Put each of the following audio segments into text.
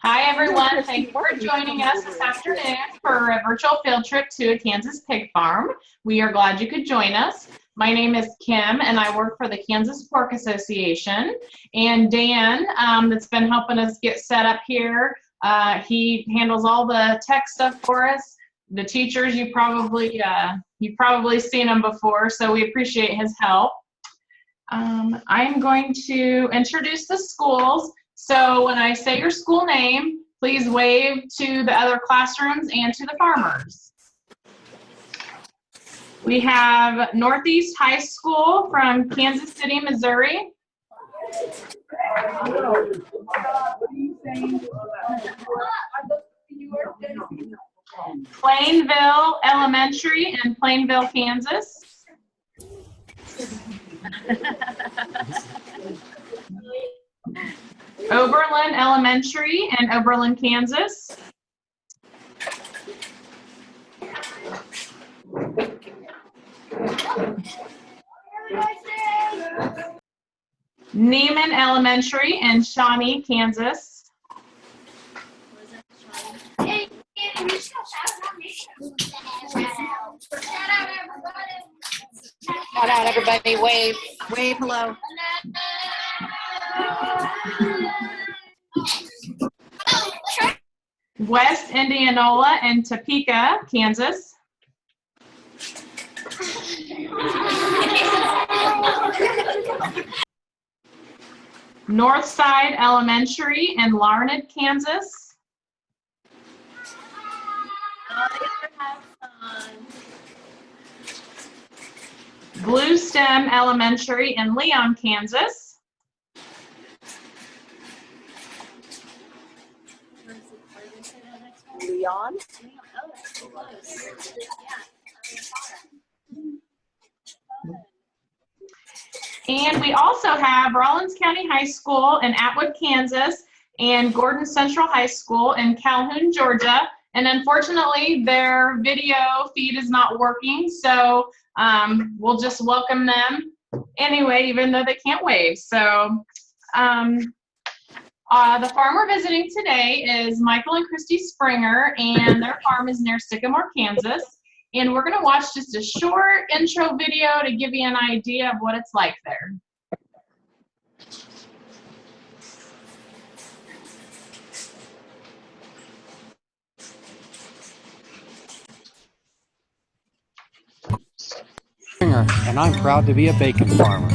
Hi, everyone. Thank you for joining us this afternoon for a virtual field trip to a Kansas pig farm. We are glad you could join us. My name is Kim, and I work for the Kansas Pork Association. And Dan, that's been helping us get set up here, he handles all the tech stuff for us. The teachers, you've probably seen him before, so we appreciate his help. I'm going to introduce the schools. So when I say your school name, please wave to the other classrooms and to the farmers. We have Northeast High School from Kansas City, Missouri. Plainville Elementary in Plainville, Kansas. Oberlin Elementary in Oberlin, Kansas. Neiman Elementary in Shawnee, Kansas. Shout out, everybody. Wave. Wave hello. West Indianola in Topeka, Kansas. Northside Elementary in Larned, Kansas. Blue Stem Elementary in Leon, Kansas. Leon. And we also have Rawlins County High School in Atwood, Kansas, and Gordon Central High School in Calhoun, Georgia. And unfortunately, their video feed is not working, so we'll just welcome them anyway, even though they can't wave. So the farm we're visiting today is Michael and Christy Springer, and their farm is near Sycamore, Kansas. And we're gonna watch just a short intro video to give you an idea of what it's like there. Springer, and I'm proud to be a bacon farmer.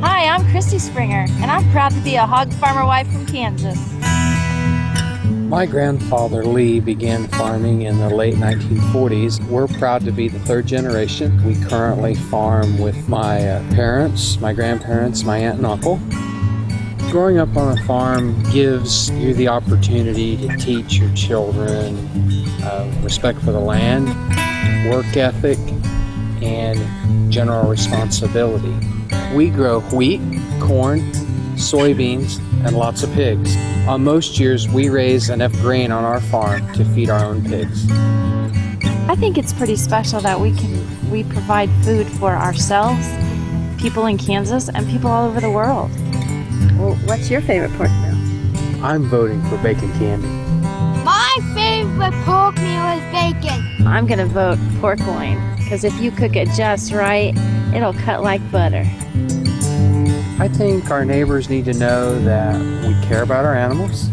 Hi, I'm Christy Springer, and I'm proud to be a hog farmer wife from Kansas. My grandfather Lee began farming in the late 1940s. We're proud to be the third generation. We currently farm with my parents, my grandparents, my aunt and uncle. Growing up on a farm gives you the opportunity to teach your children respect for the land, work ethic, and general responsibility. We grow wheat, corn, soybeans, and lots of pigs. On most years, we raise enough grain on our farm to feed our own pigs. I think it's pretty special that we provide food for ourselves, people in Kansas, and people all over the world. Well, what's your favorite pork meal? I'm voting for bacon candy. My favorite pork meal is bacon. I'm gonna vote pork loin, because if you cook it just right, it'll cut like butter. I think our neighbors need to know that we care about our animals,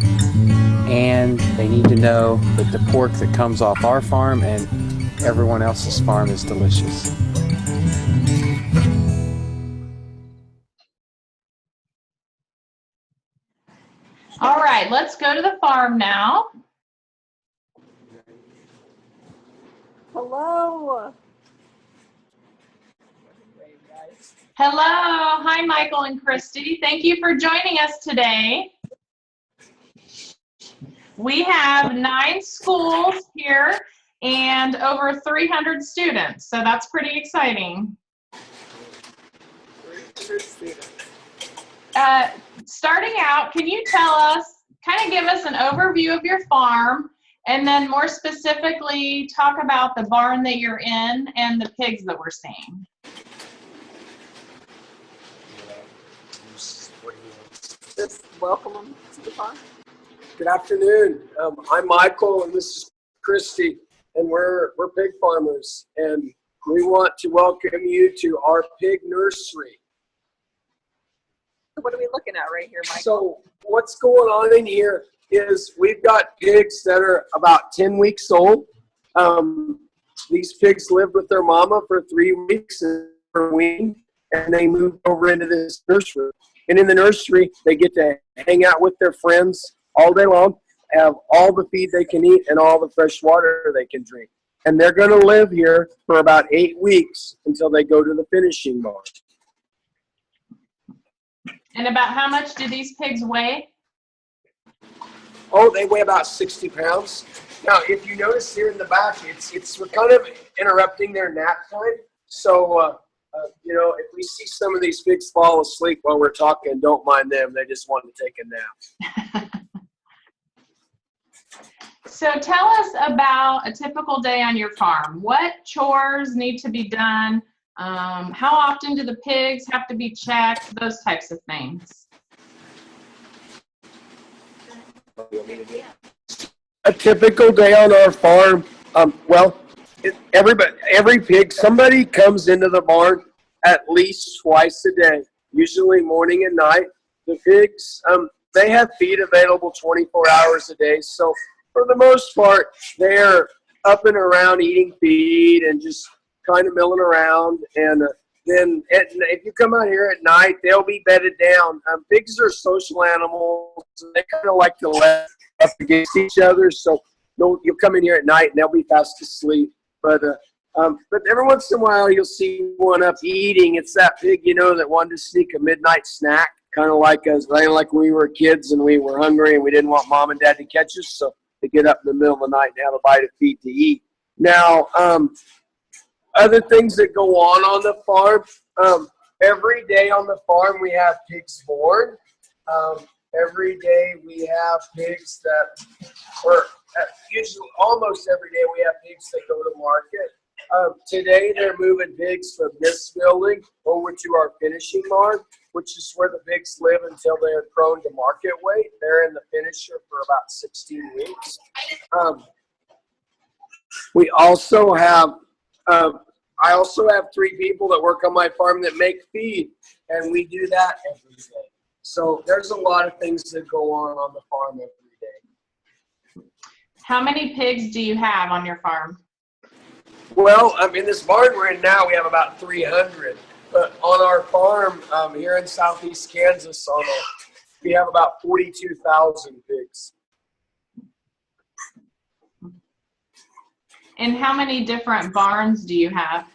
and they need to know that the pork that comes off our farm and everyone else's farm is delicious. All right, let's go to the farm now. Hello. Hello, hi Michael and Christy. Thank you for joining us today. We have 9 schools here and over 300 students, so that's pretty exciting. 300 students. Starting out, can you tell us, kind of give us an overview of your farm, and then more specifically talk about the barn that you're in and the pigs that we're seeing? Just welcome them to the farm. Good afternoon. I'm Michael, and this is Christy, and we're pig farmers, and we want to welcome you to our pig nursery. What are we looking at right here, Michael? So what's going on in here is we've got pigs that are about 10 weeks old. These pigs lived with their mama for 3 weeks and were weaned, and they moved over into this nursery. And in the nursery, they get to hang out with their friends all day long, have all the feed they can eat and all the fresh water they can drink. And they're going to live here for about 8 weeks until they go to the finishing barn. And about how much do these pigs weigh? Oh, they weigh about 60 pounds. Now, if you notice here in the back, we're kind of interrupting their nap time. So, you know, if we see some of these pigs fall asleep while we're talking, don't mind them. They just want to take a nap. So tell us about a typical day on your farm. What chores need to be done? How often do the pigs have to be checked? Those types of things. A typical day on our farm, every pig, somebody comes into the barn at least twice a day, usually morning and night. The pigs, they have feed available 24 hours a day, so for the most part, they're up and around eating feed and just kind of milling around. And then if you come out here at night, they'll be bedded down. Pigs are social animals. They kind of like to let up against each other. So you'll come in here at night and they'll be fast asleep. But every once in a while, you'll see one up eating. It's that pig, you know, that wanted to sneak a midnight snack, kind of like when we were kids and we were hungry and we didn't want mom and dad to catch us. So they get up in the middle of the night and have a bite of feed to eat. Now, other things that go on the farm, every day on the farm we have pigs born. Every day we have pigs usually almost every day we have pigs that go to market. Today they're moving pigs from this building over to our finishing barn, which is where the pigs live until they're grown to market weight. They're in the finisher for about 16 weeks. We also have, I also have 3 people that work on my farm that make feed, and we do that every day. So there's a lot of things that go on the farm every day. How many pigs do you have on your farm? Well, in this barn we're in now, we have about 300. But on our farm here in southeast Kansas, we have about 42,000 pigs. And how many different barns do you have?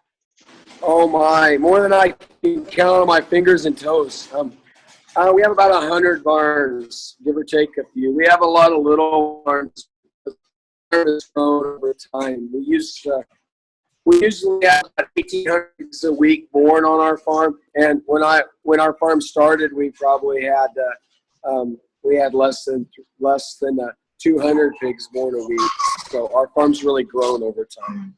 Oh my, more than I can count on my fingers and toes. We have about 100 barns, give or take a few. We have a lot of little barns. It's grown over time. We usually have about 1,800 pigs a week born on our farm, and when our farm started, we probably had less than 200 pigs born a week. So our farm's really grown over time.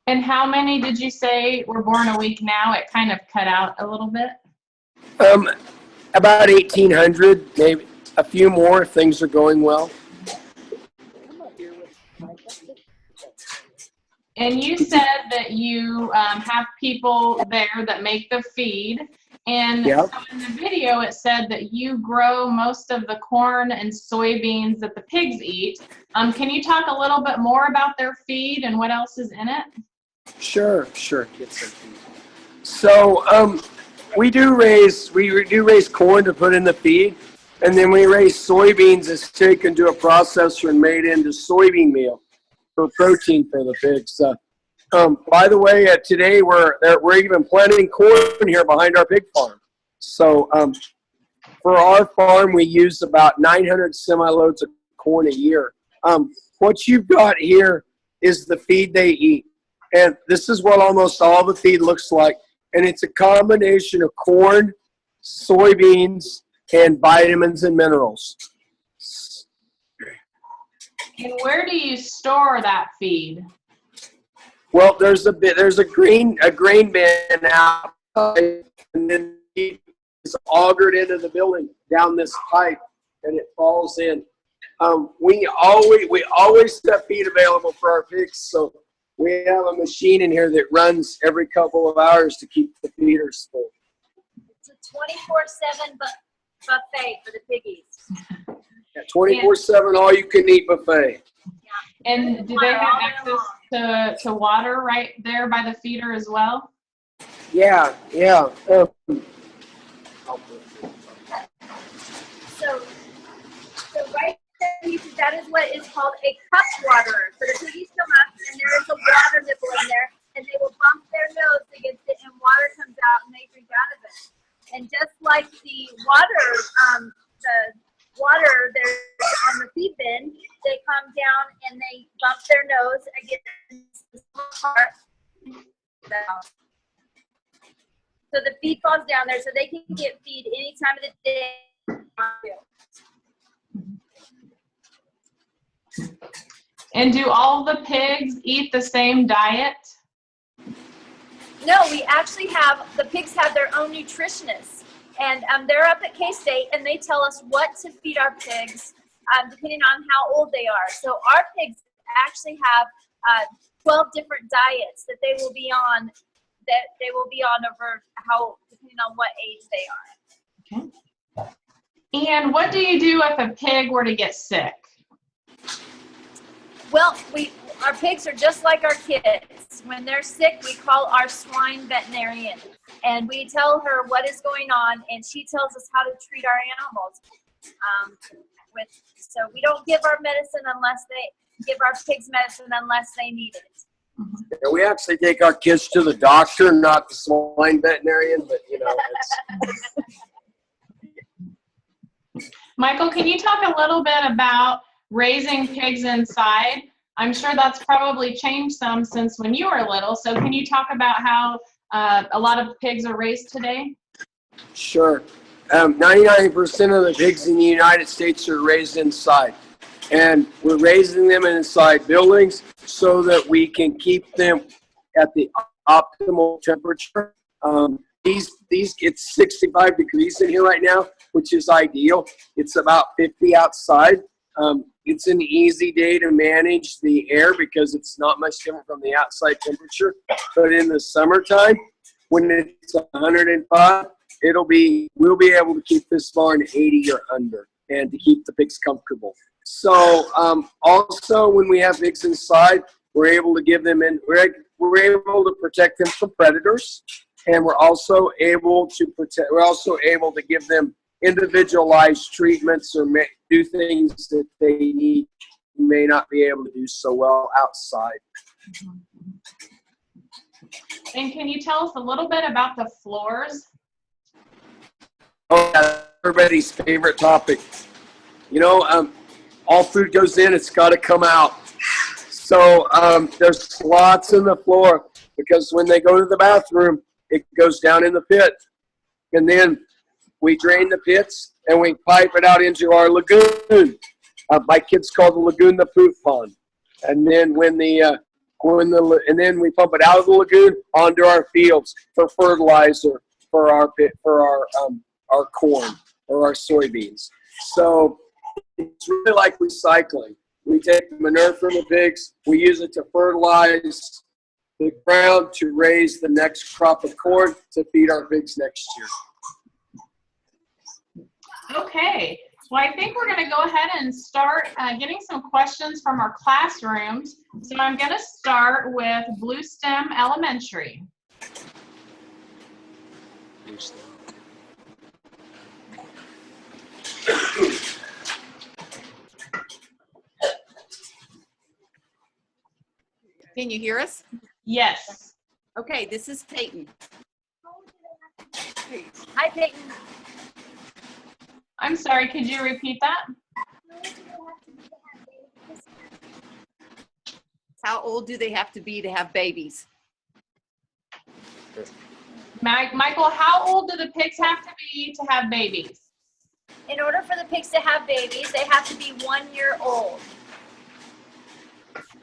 And how many did you say were born a week now? It kind of cut out a little bit. About 1,800, maybe a few more if things are going well. And you said that you have people there that make the feed. And Yep. So in the video, it said that you grow most of the corn and soybeans that the pigs eat. Can you talk a little bit more about their feed and what else is in it? Sure. Get some feed. So we do raise corn to put in the feed, and then we raise soybeans that's taken to a processor and made into soybean meal for protein for the pigs. By the way, today we're even planting corn here behind our pig farm. So for our farm, we use about 900 semi-loads of corn a year. What you've got here is the feed they eat. And this is what almost all the feed looks like. And it's a combination of corn, soybeans, and vitamins and minerals. And where do you store that feed? Well, there's a grain bin out, and then it's augured into the building down this pipe, and it falls in. We always have feed available for our pigs, so we have a machine in here that runs every couple of hours to keep the feeders full. It's a 24/7 buffet for the piggies. Yeah, 24/7, all you can eat buffet. And do they have access to water right there by the feeder as well? Yeah. So right there, that is what is called a cup waterer. So the piggies come up and there is a water nipple in there and they will bump their nose against it and water comes out and they drink out of it. And just like the water there on the feed bin, they come down and they bump their nose against the part. So the feed falls down there so they can get feed any time of the day. And do all the pigs eat the same diet? No, we actually the pigs have their own nutritionists. And they're up at K-State and they tell us what to feed our pigs depending on how old they are. So our pigs actually have 12 different diets that they will be on over depending on what age they are. Okay. And what do you do if a pig were to get sick? Well, our pigs are just like our kids. When they're sick, we call our swine veterinarian. And we tell her what is going on, and she tells us how to treat our animals. So we don't give our pigs medicine unless they need it. Yeah, we actually take our kids to the doctor, not the swine veterinarian, but Michael, can you talk a little bit about raising pigs inside? I'm sure that's probably changed some since when you were little. So can you talk about how a lot of pigs are raised today? Sure. 99% of the pigs in the United States are raised inside. And we're raising them inside buildings so that we can keep them at the optimal temperature. It's 65 degrees in here right now, which is ideal. It's about 50 outside. It's an easy day to manage the air because it's not much different from the outside temperature. But in the summertime, when it's 105, we'll be able to keep this barn 80 or under and to keep the pigs comfortable. So also when we have pigs inside, we're able to give them we're able to protect them from predators, and we're also able to give them individualized treatments or do things that they may not be able to do so well outside. And can you tell us a little bit about the floors? Oh, yeah, everybody's favorite topic. All food goes in, it's got to come out. So there's slots in the floor because when they go to the bathroom, it goes down in the pit. And then we drain the pits and we pipe it out into our lagoon. My kids call the lagoon the poop pond. And then and then we pump it out of the lagoon onto our fields for fertilizer for our corn or our soybeans. So it's really like recycling. We take the manure from the pigs, we use it to fertilize the ground to raise the next crop of corn to feed our pigs next year. Okay, well, I think we're going to go ahead and start getting some questions from our classrooms. So I'm going to start with Blue STEM Elementary. Can you hear us? Yes. Okay, this is Peyton. Hi, Peyton. I'm sorry, could you repeat that? How old do they have to be to have babies? Michael, how old do the pigs have to be to have babies? In order for the pigs to have babies, they have to be 1 year old.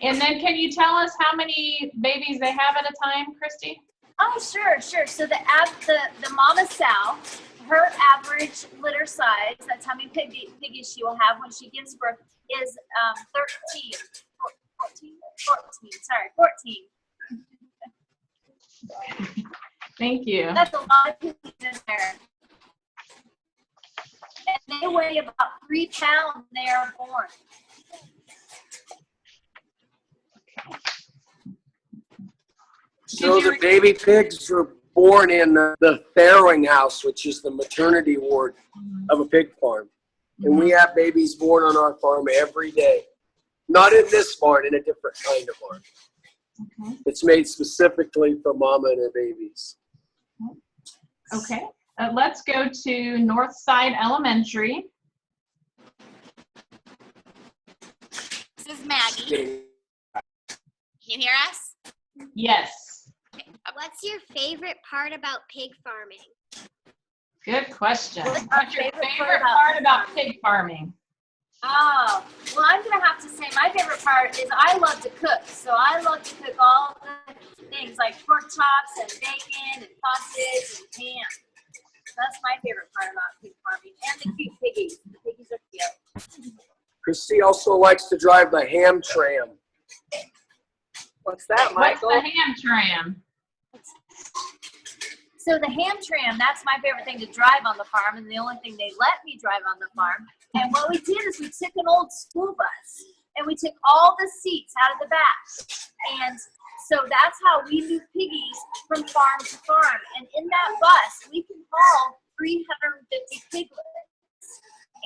And then can you tell us how many babies they have at a time, Christy? Oh, sure. So the mama sow, her average litter size, that's how many piggies she will have when she gives birth, is 13. 14. Thank you. That's a lot of piggies in there. And they weigh about 3 pounds when they are born. So the baby pigs were born in the farrowing house, which is the maternity ward of a pig farm. And we have babies born on our farm every day. Not in this barn, in a different kind of barn. Okay. It's made specifically for mama and her babies. Okay. Let's go to Northside Elementary. This is Maggie. Can you hear us? Yes. What's your favorite part about pig farming? Good question. What's What's your your favorite favorite part part about pig farming? Oh, well, I'm going to have to say my favorite part is I love to cook. So I love to cook all the things like pork chops and bacon and sausage and ham. That's my favorite part about pig farming. And the cute piggies. The piggies are cute. Christy also likes to drive the ham tram. What's that, What's Michael? the ham tram? So the ham tram, that's my favorite thing to drive on the farm, and the only thing they let me drive on the farm. And what we did is we took an old school bus, and we took all the seats out of the back. And so that's how we move piggies from farm to farm. And in that bus, we can haul 350 piglets.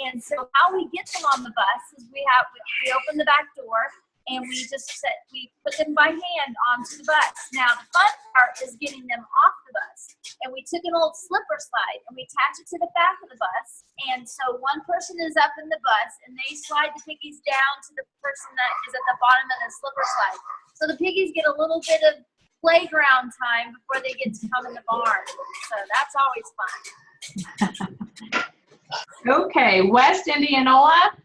And so how we get them on the bus is we open the back door, and we put them by hand onto the bus. Now the fun part is getting them off the bus. And we took an old slipper slide and we attach it to the back of the bus. And so one person is up in the bus and they slide the piggies down to the person that is at the bottom of the slipper slide. So the piggies get a little bit of playground time before they get to come in the barn. So that's always fun. Okay, West Indianola.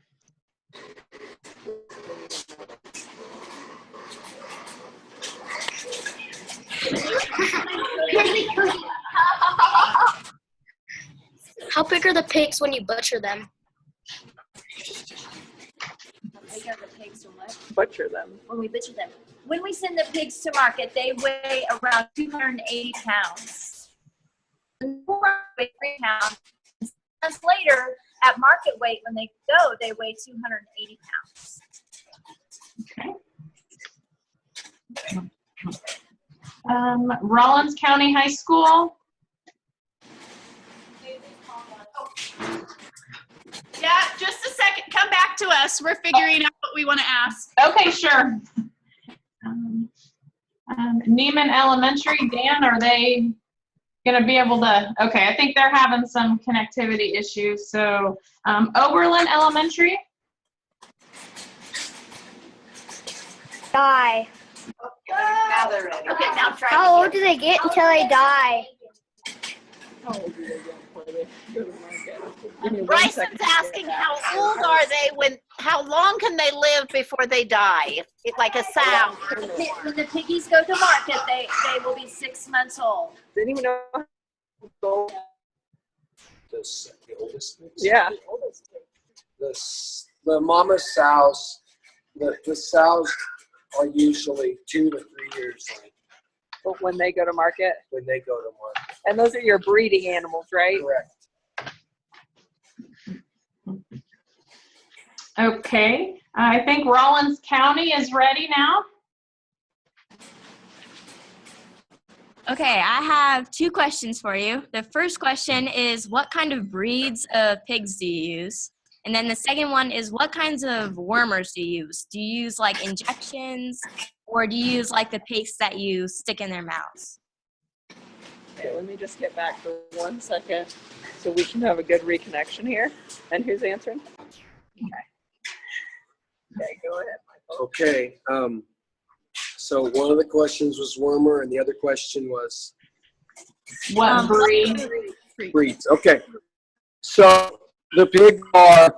How big are the pigs when you butcher them? They got the pigs so much. Butcher them. When we butcher them. When we send the pigs to market, they weigh around 280 pounds. The poor weigh 3 pounds. 6 months later, at market weight, when they go, they weigh 280 pounds. Okay. Rollins County High School. Yeah, just a second. Come back to us. We're figuring out what we want to ask. Okay, sure. Neiman Elementary, Dan, are they going to be able to? Okay, I think they're having some connectivity issues. So Oberlin Elementary. Die. Now they're ready. Okay, now try. How old do they get until they die? Bryson's asking how old are they how long can they live before they die? It's like a sow. When the piggies go to market, they will be 6 months old. Didn't even know. The oldest pigs? Yeah. The mama sows, the sows are usually 2 to 3 years old But when they go to market, when they go to market. and those are your breeding animals, right? Correct. Okay, I think Rollins County is ready now. Okay, I have 2 questions for you. The first question is, what kind of breeds of pigs do you use? And then the second one is, what kinds of wormers do you use? Do you use like injections, or do you use like the paste that you stick in their mouths? Okay, let me just get back for 1 second so we can have a good reconnection here. And who's answering? Okay, go ahead, Michael. Okay. So one of the questions was wormer, and the other question was What breed? breeds. Okay. So the pigs are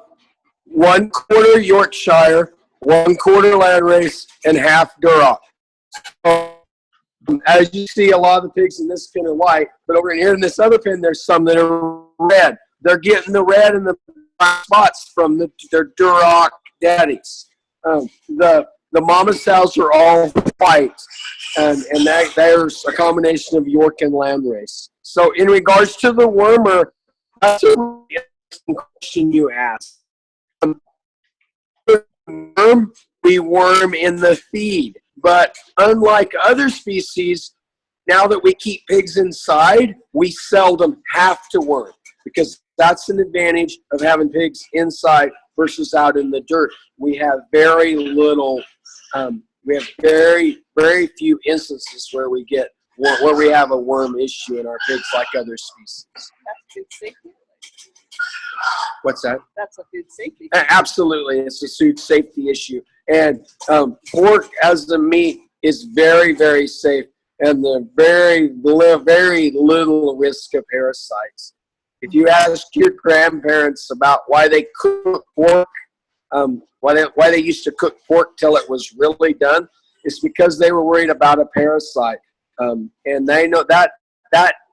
1/4 Yorkshire, 1/4 Landrace, and half Duroc. So, as you see, a lot of the pigs in this pen are white, but over here in this other pen, there's some that are red. They're getting the red and the spots from their Duroc daddies. The mama sows are all white, and there's a combination of York and Landrace. So in regards to the wormer, that's a really interesting question you asked. We worm in the feed, but unlike other species, now that we keep pigs inside, we seldom have to worm, because that's an advantage of having pigs inside versus out in the dirt. We have very little, we have very few instances where we have a worm issue in our pigs like other species. That's food safety. What's that? That's a food safety. Absolutely, it's a food safety issue. And pork as the meat is very, very safe, and the very little risk of parasites. If you ask your grandparents about why they cook pork, why they used to cook pork till it was really done, it's because they were worried about a parasite, and they know that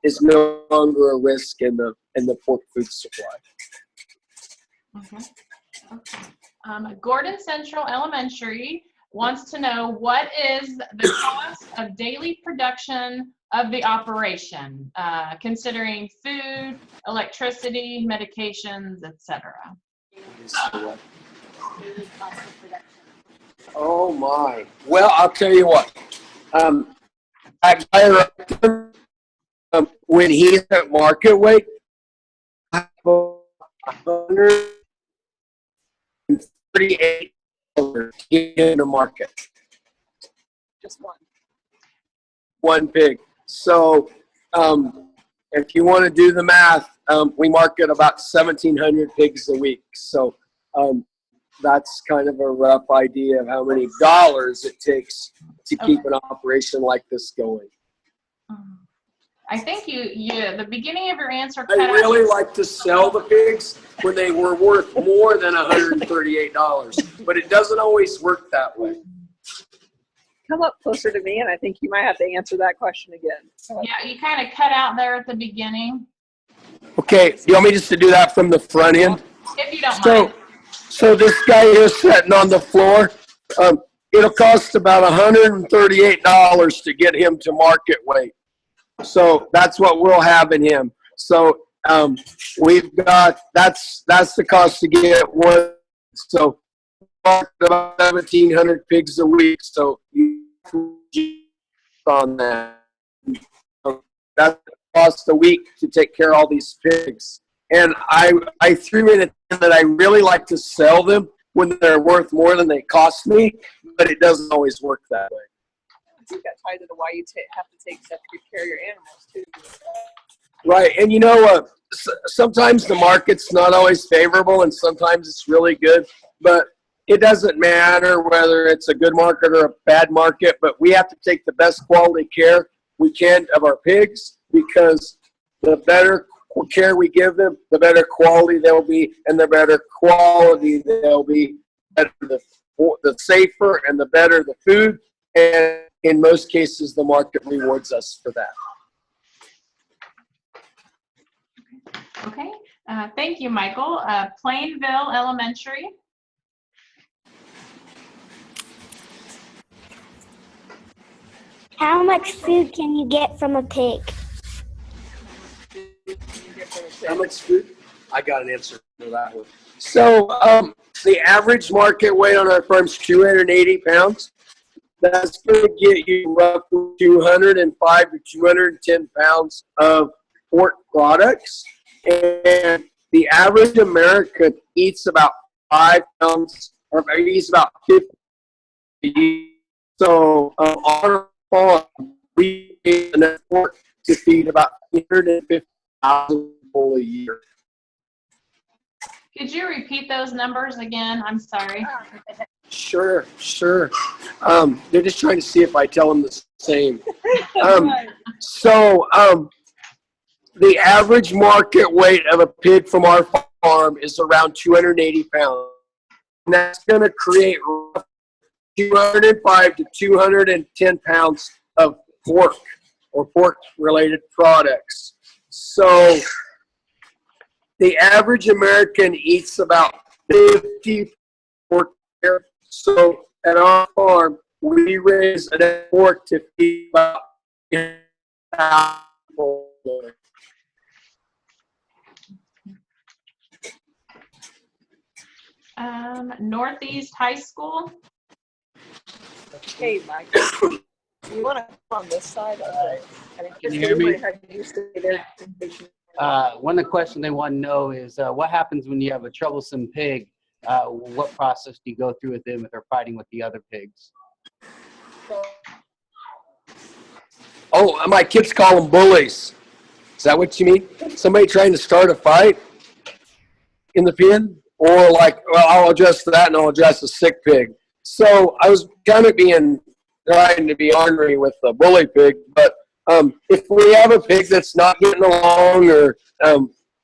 is no longer a risk in the pork food supply. Okay. Gordon Central Elementary wants to know, what is the cost of daily production of the operation, considering food, electricity, medications, etc.? Oh my! Well, I'll tell you what. When he's at market weight, $138 in the market. Just one. One pig. So, if you want to do the math, we market about 1,700 pigs a week. So, that's kind of a rough idea of how many dollars it takes to keep an operation like this going. I think the beginning of your answer. I really like to sell the pigs when they were worth more than $138, but it doesn't always work that way. Come up closer to me, and I think you might have to answer that question again. Yeah, you kind of cut out there at the beginning. Okay, you want me just to do that from the front end? If you don't mind. So this guy here sitting on the floor, it'll cost about $138 to get him to market weight. So that's what we'll have in him. So we've got, that's the cost to get one. So about 1,700 pigs a week. So you on that. So that's the cost a week to take care of all these pigs. And I threw in that I really like to sell them when they're worth more than they cost me, but it doesn't always work that way. I think that ties into why you have to take such good care of your animals too. Right, and you know, sometimes the market's not always favorable, and sometimes it's really good. But it doesn't matter whether it's a good market or a bad market. But we have to take the best quality care we can of our pigs, because the better care we give them, the better quality they'll be, and the better quality they'll be, the safer and the better the food. And in most cases, the market rewards us for that. Okay, thank you, Michael. Plainville Elementary. How much food can you get from a pig? How much food? I got an answer for that one. So the average market weight on our farm is 280 pounds. That's going to get you roughly 205 to 210 pounds of pork products. And the average American eats about 5 pounds, or eats about 50. So on our farm, we eat enough pork to feed about 350,000 people a year. Could you repeat those numbers again? I'm sorry. Sure. They're just trying to see if I tell them the same. The average market weight of a pig from our farm is around 280 pounds. And that's going to create 205 to 210 pounds of pork or pork-related products. So the average American eats about 50 pork a year. So at our farm, we raise enough pork to feed about 1,000 people. Northeast High School. Hey, Michael, you want to come on this side? Can you hear me? One One of the questions they want to know is what happens when you have a troublesome pig? What process do you go through with them if they're fighting with the other pigs? Oh, my kids call them bullies. Is that what you mean? Somebody trying to start a fight in the pen? Or like, well, I'll address that and I'll address a sick pig. So I was kind of trying to be ornery with the bully pig, but if we have a pig that's not getting along or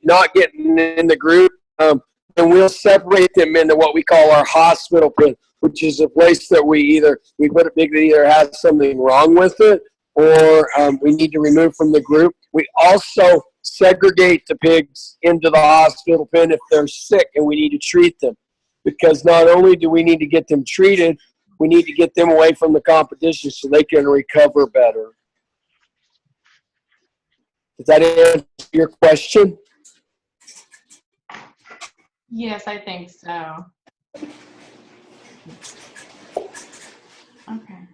not getting in the group, then we'll separate them into what we call our hospital pen, which is a place that we put a pig that either has something wrong with it or we need to remove from the group. We also segregate the pigs into the hospital pen if they're sick and we need to treat them. Because not only do we need to get them treated, we need to get them away from the competition so they can recover better. Does that answer your question? Yes, I think so. Okay.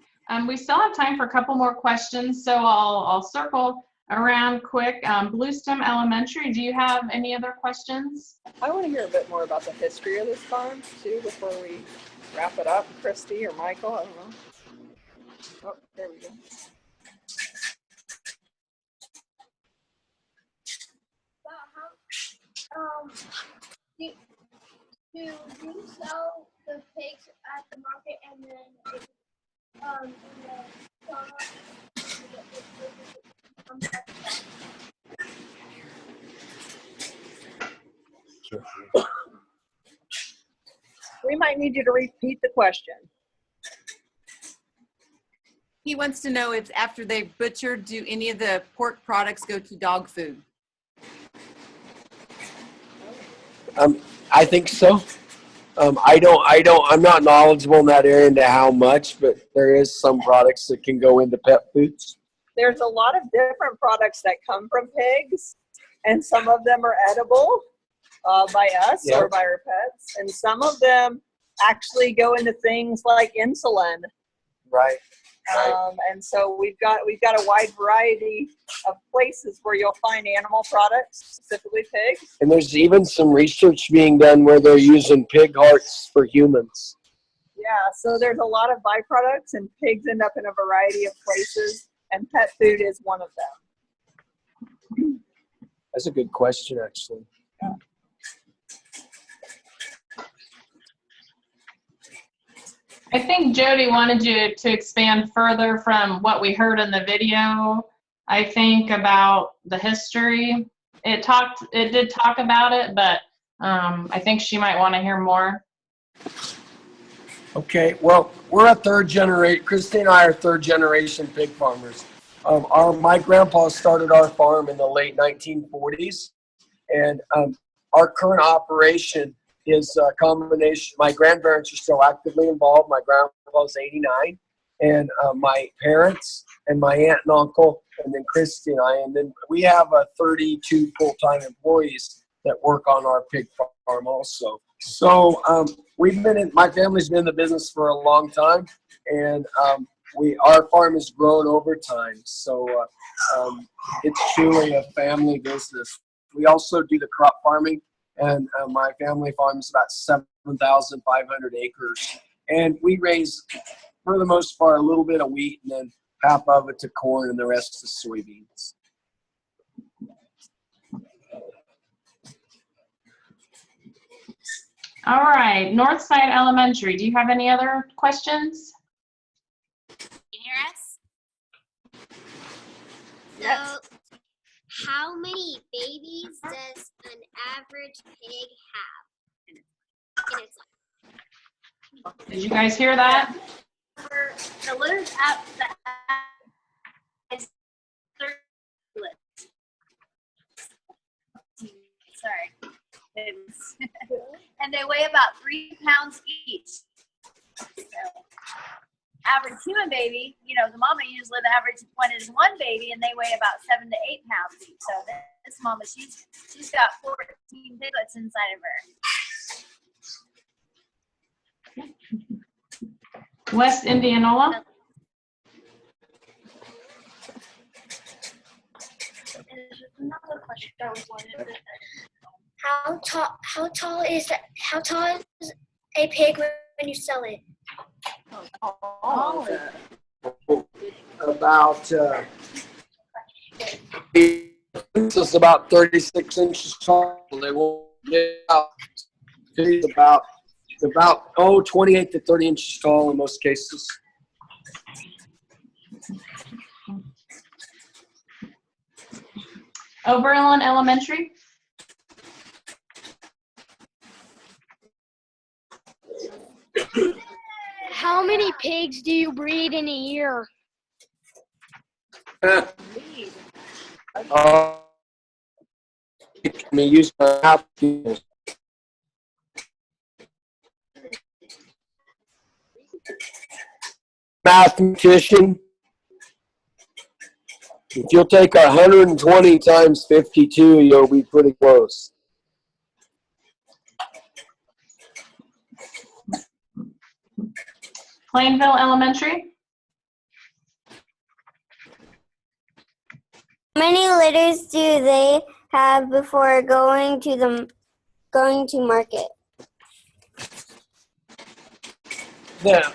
We still have time for a couple more questions, so I'll circle around quick. Bluestem Elementary, do you have any other questions? I want to hear a bit more about the history of this farm, too, before we wrap it up. Christy or Michael, I don't know. Oh, there we go. Do you sell the pigs at the market and then We might need you to repeat the question. He wants to know if after they've butchered, do any of the pork products go to dog food? I think so. I'm not knowledgeable in that area into how much, but there is some products that can go into pet foods. There's a lot of different products that come from pigs, and some of them are edible by us or by our pets, and some of them actually go into things like insulin. Right. And so we've got a wide variety of places where you'll find animal products, specifically pigs. And there's even some research being done where they're using pig hearts for humans. Yeah, so there's a lot of byproducts, and pigs end up in a variety of places, and pet food is one of them. That's a good question, actually. Yeah. I think Jody wanted you to expand further from what we heard in the video. I think about the history. It did talk about it, but I think she might want to hear more. Okay, well, we're a third generation. Christy and I are third generation pig farmers. My grandpa started our farm in the late 1940s, and our current operation is a combination. My grandparents are still actively involved. My grandpa's 89, and my parents and my aunt and uncle, and then Christy and I, and then we have 32 full-time employees that work on our pig farm also. So my family's been in the business for a long time, and our farm has grown over time. So it's truly a family business. We also do the crop farming. And my family farms about 7,500 acres. And we raise, for the most part, a little bit of wheat and then half of it to corn and the rest to soybeans. All right, Northside Elementary, do you have any other questions? Can you hear us? Yes. So, how many babies does an average pig have in its life? Did you guys hear that? The litters up is 30 litters. Sorry. pigs. And they weigh about 3 pounds each. So, average human baby, you know, the mama usually the average one is 1 baby, and they weigh about 7 to 8 pounds each. So this mama, she's got 14 piglets inside of her. West Indianola. Another question I was wondering. How tall is a pig when you sell it? About this is about 36 inches tall. They will get out. It's about 28 to 30 inches tall in most cases. Oberlin Elementary. How many pigs do you breed in a year? Me use my half kilos. Mathematician. If you'll take 120 times 52, you'll be pretty close. Plainville Elementary. How many litters do they have before going to market? Yeah,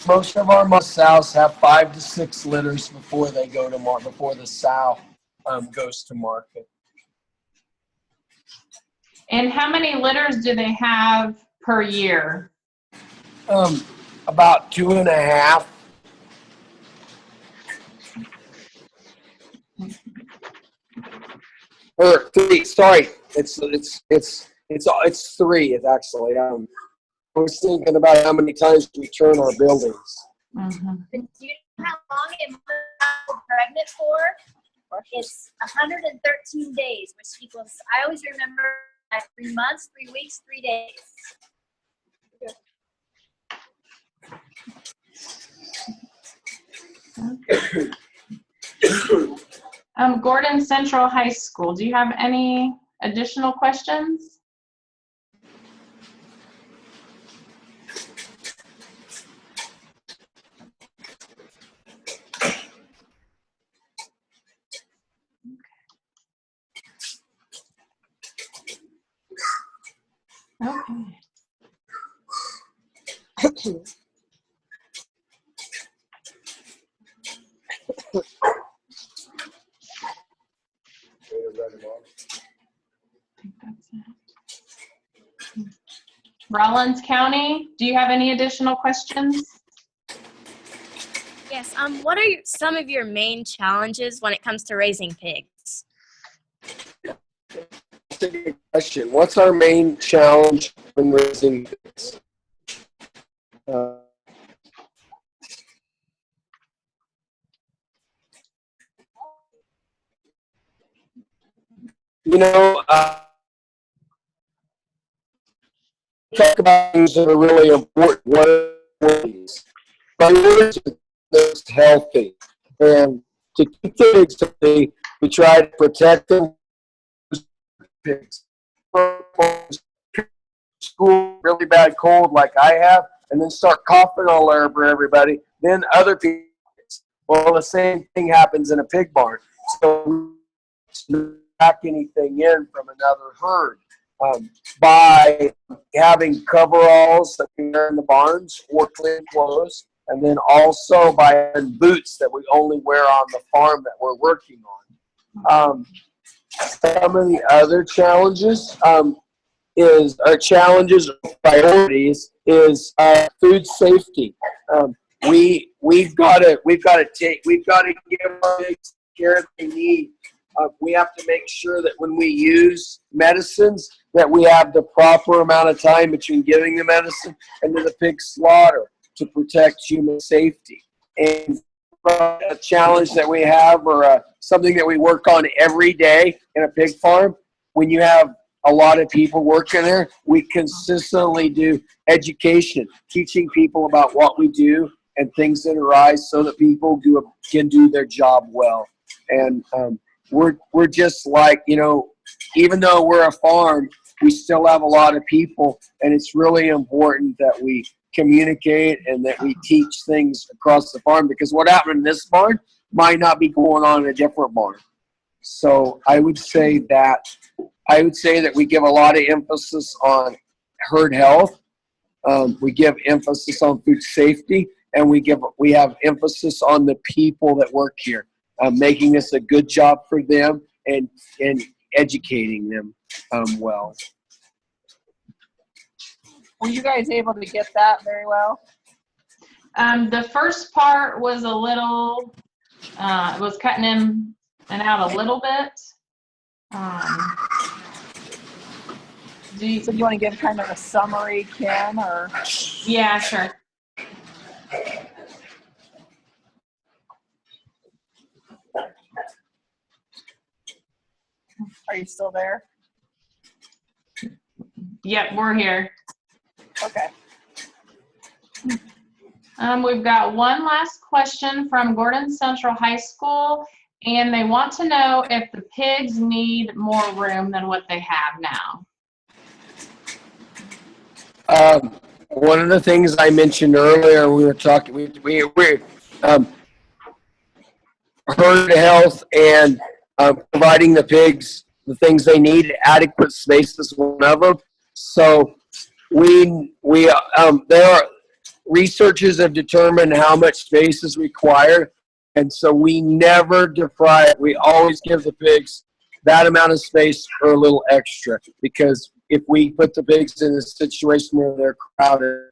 most of our sows have 5 to 6 litters before they go to market. Before the sow goes to market. And how many litters do they have per year? About 2.5. Or 3. Sorry, it's 3. It's actually. I was thinking about how many times we turn our buildings. Mm-hmm. Do you know how long a mother is pregnant for? It's 113 days, which equals, I always remember 3 months, 3 weeks, 3 days. Gordon Central High School. Do you have any additional questions? Okay. Rollins County, do you have any additional questions? Yes. What are some of your main challenges when it comes to raising pigs? That's a good question. What's our main challenge when raising pigs? Talk about things that are really important. What are things? Priorities are healthy, and to keep the pigs healthy, we try to protect them. Pigs. School, really bad cold like I have, and then start coughing all over everybody. Then other people. Well, the same thing happens in a pig barn. So we pack anything in from another herd. By having coveralls that we wear in the barns or clean clothes, and then also by having boots that we only wear on the farm that we're working on. Some of the other challenges priorities is food safety. We've got to give our pigs the care they need. We have to make sure that when we use medicines, that we have the proper amount of time between giving the medicine and to the pig slaughter to protect human safety. And a challenge that we have, or something that we work on every day in a pig farm, when you have a lot of people working there. We consistently do education, teaching people about what we do and things that arise so that people can do their job well. And we're just like, you know, even though we're a farm, we still have a lot of people, and it's really important that we communicate and that we teach things across the farm, because what happened in this barn might not be going on in a different barn. So I would say that we give a lot of emphasis on herd health. We give emphasis on food safety, and we have emphasis on the people that work here, making this a good job for them and educating them well. Were you guys able to get that very well? The first part was a little, it was cutting in and out a little bit. So you want to give kind of a summary, Kim, or? Yeah, sure. Are you still there? Yep, we're here. Okay. We've got one last question from Gordon Central High School, and they want to know if the pigs need more room than what they have now. One of the things I mentioned earlier, we were talking, herd health and providing the pigs the things they need. Adequate space is one of them. So there are researchers have determined how much space is required, and so we never deprive. We always give the pigs that amount of space or a little extra, because if we put the pigs in a situation where they're crowded,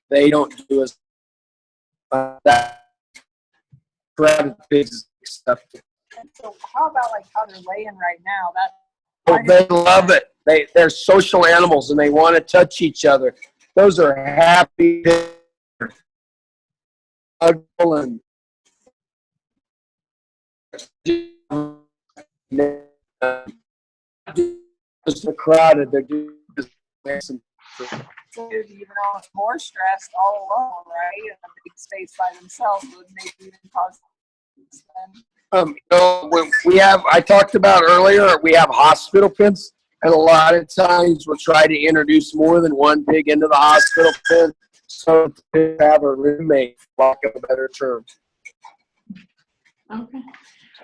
they don't do as that crowded pigs is acceptable. So how about like how they're laying right now? They love it. They're social animals and they want to touch each other. Those are happy pigs. And just crowded. They're doing some. So even almost more stressed all alone, right? In a big space by themselves would maybe even cause them. I talked about earlier, we have hospital pens, and a lot of times we'll try to introduce more than one pig into the hospital pen so to have a roommate, for lack of a better term. Okay.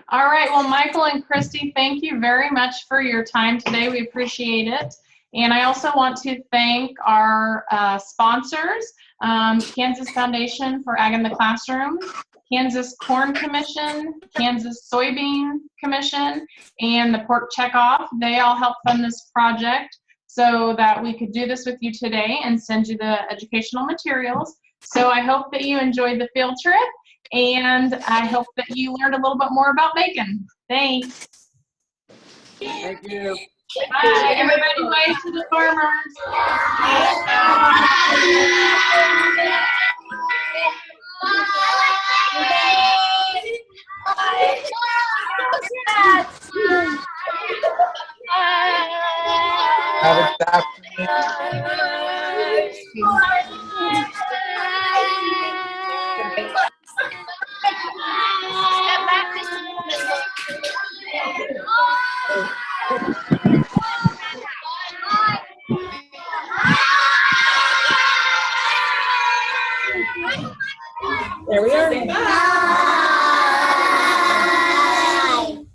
All right. Well, Michael and Christy, thank you very much for your time today. We appreciate it. And I also want to thank our sponsors, Kansas Foundation for Ag in the Classroom, Kansas Corn Commission, Kansas Soybean Commission, and the Pork Checkoff. They all helped fund this project so that we could do this with you today and send you the educational materials. So I hope that you enjoyed the field trip, and I hope that you learned a little bit more about bacon. Thanks. Thank you. Bye. Everybody wave to the farmers. Have a good There we are. Bye.